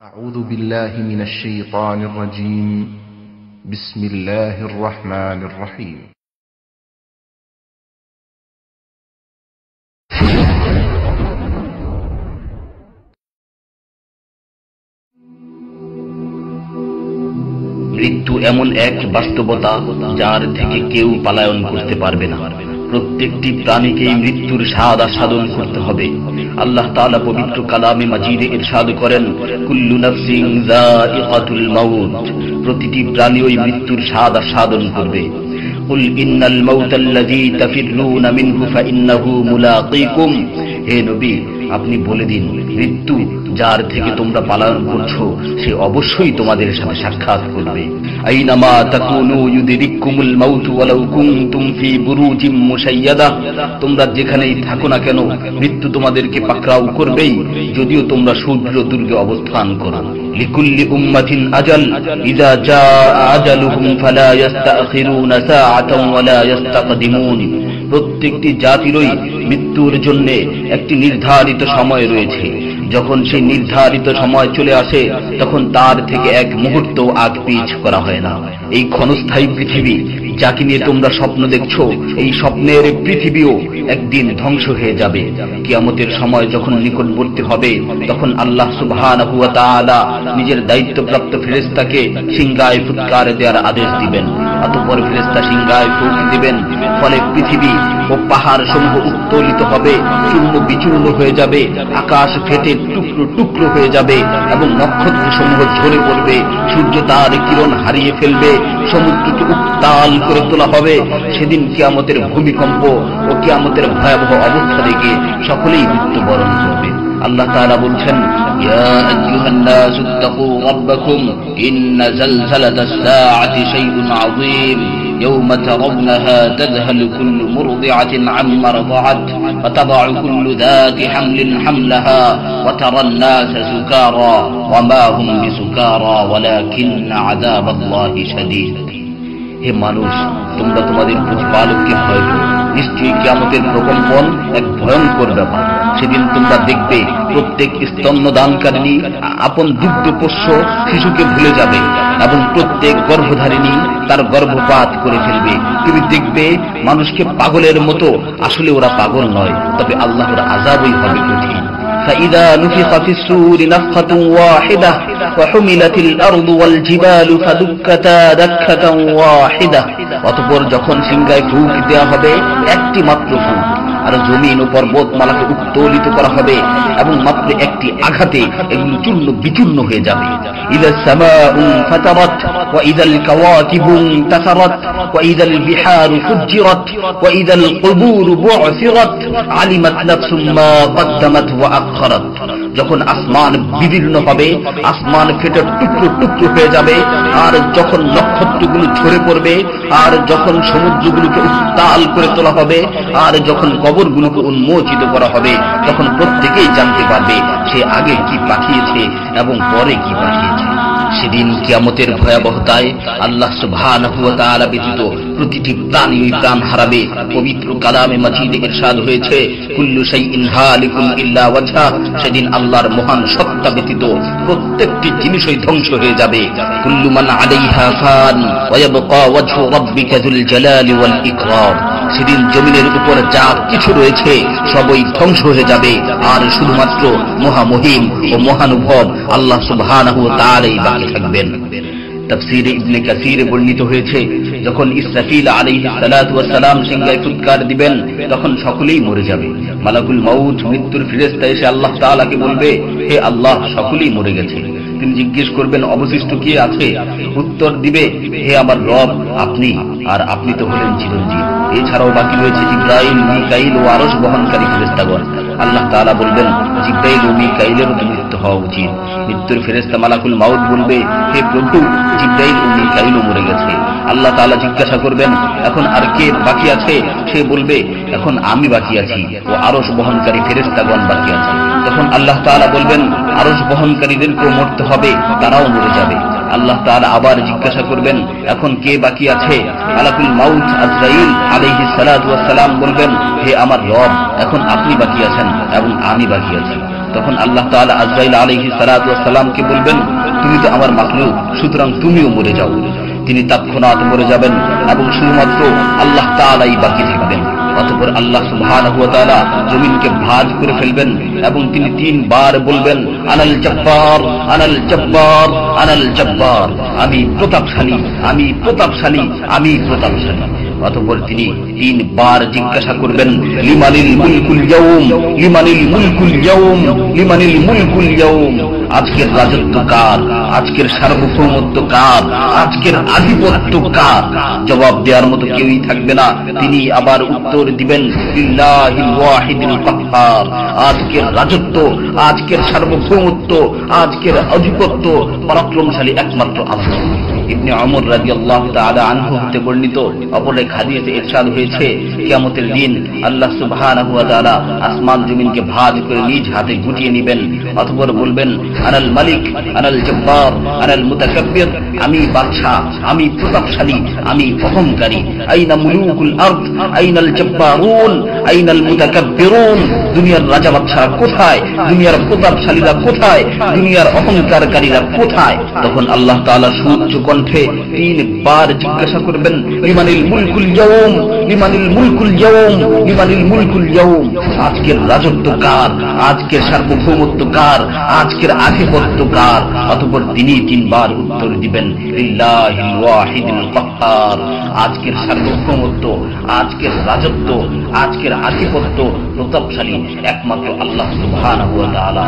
أعوذ بالله من الشيطان الرجيم بسم الله الرحمن الرحيم মৃত্যু এমন এক বাস্তবতা যার থেকে কেউ পলায়ন করতে পারবে না। প্রত্যেকটি প্রাণীকেই মৃত্যুর স্বাদ আস্বাদন করতে হবে। আল্লাহ তাআলা পবিত্র কালামে মাজিদে ইরশাদ করেন, কুল্লু নাফসিন যায়িকাতুল মাউত, প্রতিটি প্রাণী ওই মৃত্যুর স্বাদ আস্বাদন করবে। কুল ইন্নাল মাউতাল্লাযী তাফিররুনা মিনহু ফাইন্নাহু মুলাকীকুম, হে নবী আপনি বলে দিন, মৃত্যু যার থেকে তোমরা পলায়ন করছো সে অবশ্যই তোমাদের সাথে সাক্ষাৎ করবে। আইনামা তাকুনু ইউদরিকুমুল মাউতু ওয়ালাউ কুনতুম ফি বুরুজিম মুশাইয়াদা, তোমরা যেখানেই থাকো না কেন মৃত্যু তোমাদেরকে পাকড়াও করবেই, যদিও তোমরা সূর্য দুর্গে অবস্থান করো। লিকুল্লি উম্মাতিন আজাল, ইযা জাআ আজালুহুম ফালা ইস্তাখিরুনা সাআতান ওয়ালা ইস্তাকদিমুন, প্রত্যেকটি জাতিরই মৃত্যুর জন্য একটি নির্ধারিত সময় রয়েছে। যখন সেই নির্ধারিত সময় চলে আসে তখন তার থেকে এক মুহূর্ত আগ পিছ করা হয় না। এই ক্ষণস্থায়ী পৃথিবী যাকে নিয়ে তোমরা স্বপ্ন দেখছো, এই স্বপ্নের পৃথিবীও একদিন ধ্বংস হয়ে যাবে। কিয়ামতের সময় যখন নিকটবর্তী হবে তখন আল্লাহ সুবহানাহু ওয়া তাআলা নিজের দায়িত্বপ্রাপ্ত ফেরেশতাকে সিংহায় ফুৎকার দেওয়ার আদেশ দিবেন। অতঃপর ফেরেশতা সিংহায় ফুঁক দিবেন, ফলে পৃথিবী ও পাহাড় সমূহ উত্তোলিত হবে, চূর্ণ বিচূর্ণ হয়ে যাবে, আকাশ ফেটে টুকরো টুকরো হয়ে যাবে এবং নক্ষত্র সমূহ ঝরে পড়বে, সূর্য তার কিরণ হারিয়ে ফেলবে, সমুদ্রকে উত্তাল করে তোলা হবে। সেদিন কিয়ামতের ভূমিকম্প ও কিয়ামতের ভয়াবহ অবস্থা দেখে সকলেই মৃত্যুবরণ করবে। আল্লাহ তাআলা বলছেন, ইয়া আইয়ুহান নাসু তাকু রাব্বাকুম ইন্না জালজালাতাস সাআতি শাইউন আযীম ইয়াওমা তারাউনাহা তাযহালু কুল্লু মুরদি'াতিন আম্মা রাদা'at ওয়া তাদ'উ কুল্লু যাতি হামলিন হামলাহা ওয়া তারান নাসা সুকারা ওয়া মা হুম বিসুকারা ওয়ালাকিন্না আযাবাল্লাহি শাদীদ। হে মানুষ, তোমরা তোমাদের প্রতিপালককে ভয় করো, নিশ্চয়ই কিয়ামতের প্রকম্পন এক ভয়ঙ্কর ব্যাপার। সেদিন তোমরা দেখবে প্রত্যেক স্তন্যদানকারিণী আপন দুগ্ধপোষ্য শিশুকে ভুলে যাবে এবং প্রত্যেক গর্ভধারিণী তার গর্ভপাত করে ফেলবে। তুমি দেখবে মানুষকে পাগলের মতো, আসলে ওরা পাগল নয়, তবে আল্লাহর আযাবই হবে কঠিন। فإذا نفخ في الصور نفخة واحدة وحملت الأرض والجبال فدكتا دكة واحدة, অতঃপর যখন সিংহায় ফুঁক দেওয়া হবে একটি মাত্র ফুঁক, আর জমিন ও পর্বতমালাকে উত্তোলিত করা হবে এবং মাত্র একটি আঘাতে এগুলো চূর্ণ বিচূর্ণ হয়ে যাবে। ইযা সামাউ ফাতারাত ওয়া ইযাল কাওয়াকিবু ইনতাসারাত ওয়া ইযাল বিহারু ফুজ্জিরাত ওয়া ইযাল কুবুরু বু'সিরাত আলিমাত নাফসুম মা কদ্দামাত ওয়া আখখারাত, যখন আসমান বিদীর্ণ হবে, আসমান ফেটে টুকরো টুকরো হয়ে যাবে, আর যখন নক্ষত্রগুলো ঝরে পড়বে, আর যখন সমুদ্রগুলোকে উত্তাল করে তোলা হবে, আর যখন কবরগুলোকে উন্মোচিত করা হবে, তখন প্রত্যেকেই জানতে পারবে সে আগে কি পাঠিয়েছে এবং পরে কি পাঠিয়েছে। সেদিন কিয়ামতের ভয়াবহতায় আল্লাহ সুবহানাহু ওয়া তাআলা ব্যতীত প্রতিটি প্রাণী প্রাণ হারাবে। পবিত্র কালামে মাজিদে ইরশাদ হয়েছে, কুল্লু শাইইন হালিকুন ইল্লা ওয়াজহা, সেদিন আল্লাহর মহান সত্তা ব্যতীত প্রত্যেকটি জিনিসই ধ্বংস হয়ে যাবে। কুল্লু মান আলাইহা ফান ওয়া ইয়াবকা ওয়াজহু রাব্বিকা যুল জালালি ওয়াল ইকরাম, সেদিন জমিনের উপর যা কিছু রয়েছে সবই ধ্বংস হয়ে যাবে, আর শুধুমাত্র মহামহিম ও মহানুভব আল্লাহ সুবহানাহু ওয়া তাআলাই বাকি থাকবেন। তাফসীরে ইবনে কাসীরে বর্ণিত হয়েছে, যখন ইসরাফিল আলাইহিস সালাতু ওয়াস সালাম সিংহায় ফুৎকার দিবেন তখন সকলেই মরে যাবে। মালাকুল মাউত মৃত্যুর ফেরেশতা এসে আল্লাহ তাআলাকে বলবে, হে আল্লাহ, সকলেই মরে গেছে। তিনি জিজ্ঞেস করবেন, অবশিষ্ট কে আছে? উত্তর দিবে, হে আমার রব, আপনি, আর আপনি তো হলেন চিরঞ্জীব। এছাড়াও বাকি রয়েছে জিবরাইল, মিকাইল ও আরশ বহনকারী ফেরেশতাগণ। আল্লাহ তাআলা বলবেন, জিবরাইল ও মিকাইলেরও তো মৃত্যু হওয়া উচিত। মৃত্যুর ফেরেশতা মালাকুল মাউত বলবে, হে প্রভু, জিবরাইল ও মিকাইলও মরে গেছে। আল্লাহ তাআলা জিজ্ঞাসা করবেন, এখন আর কে বাকি আছে? সে বলবে, এখন আমি বাকি আছি ও আরশ বহনকারী ফেরেশতাগণ বাকি আছে। তখন আল্লাহ তাআলা বলবেন, আরশ বহনকারীদেরকেও মরতে হবে, তারাও মরে যাবে। আল্লাহ তাআলা আবার জিজ্ঞাসা করবেন, এখন কে বাকি আছে? মালাকুল মাউত আজরাইল আলাইহিস সালাতু ওয়াস সালাম বলবেন, হে আমার রব, এখন আপনি বাকি আছেন এবং আমি বাকি আছি। তখন আল্লাহ তাআলা আজরাইল আলাইহিস সালাতু ওয়াস সালামকে বলবেন, তুমি তো আমার মাখলুক, সুতরাং তুমিও মরে যাও। তিনি তৎক্ষণাৎ মরে যাবেন এবং শুধুমাত্র আল্লাহ তাআলাই বাকি থাকবেন। অতঃপর আল্লাহ সুবহানাহু ওয়া তাআলা জমিনকে ভাঁজ করে ফেলবেন এবং তিনি 3 বার বলবেন, আনাল জব্বার, আনাল জব্বার, আনাল জব্বার, আমি প্রতাপশালী, আমি প্রতাপশালী, আমি প্রতাপশালী। অতঃপর তিনি 3 বার জিজ্ঞাসা করবেন, লিমানিল মুলকুল ইয়াউম, লিমানিল মুলকুল ইয়াউম, লিমানিল মুলকুল ইয়াউম, আজকের রাজত্ব কার, আজকের সার্বভৌমত্ব কার, আজকের আধিপত্য কার? জবাব দেওয়ার মতো কেউই থাকবে না। তিনি আবার উত্তর দিবেন, লিল্লাহিল ওয়াহিদুল কাহ্হার, আজকের রাজত্ব, আজকের সার্বভৌমত্ব, আজকের আধিপত্য, পরাক্রমশালী একমাত্র আল্লাহ। ইবনে ওমর রাদিয়াল্লাহু তাআলা আনহু হতে বর্ণিত অপর এক হাদিসে ইরশাদ হয়েছে, কিয়ামতের দিন আল্লাহ সুবহানাহু ওয়া তাআলা আসমান জমিনকে ভাঁজ করে নিজ হাতে গুটিয়ে নেবেন। অতঃপর বলবেন, আনাল মালিক, আনাল জব্বার, আনাল মুতাকাব্বির, আমি বাদশা, আমি প্রতাপশালী, আমি অহংকারী। আইনা মুলুকুল আরদ, আইনাল জব্বারুন, আইনাল মুতাকাব্বিরুন, দুনিয়ার রাজা বাদশারা কোথায়, দুনিয়ার প্রতাপশালীরা কোথায়, দুনিয়ার অহংকারকারীরা কোথায়? তখন আল্লাহ তাআলা সুউচ্চ কণ্ঠে 3 বার জিজ্ঞাসা করবেন, লিমানিল মুলকুল ইয়াউম, লিমানিল মুলকুল ইয়াউম, লিমানিল মুলকুল ইয়াউম, আজকের রাজত্ব কার, আজকের সার্বভৌমত্ব কার, আজকের আধিপত্য কার? অতঃপর তিনি 3 বার উত্তর দিবেন, লিল্লাহিল ওয়াহিদুল কাহ্হার, আজকের সার্বভৌমত্ব, আজকের রাজত্ব, আজকের আধিপত্য, প্রতাপশালী একমাত্র আল্লাহ সুবহানাহু ওয়া তাআলা।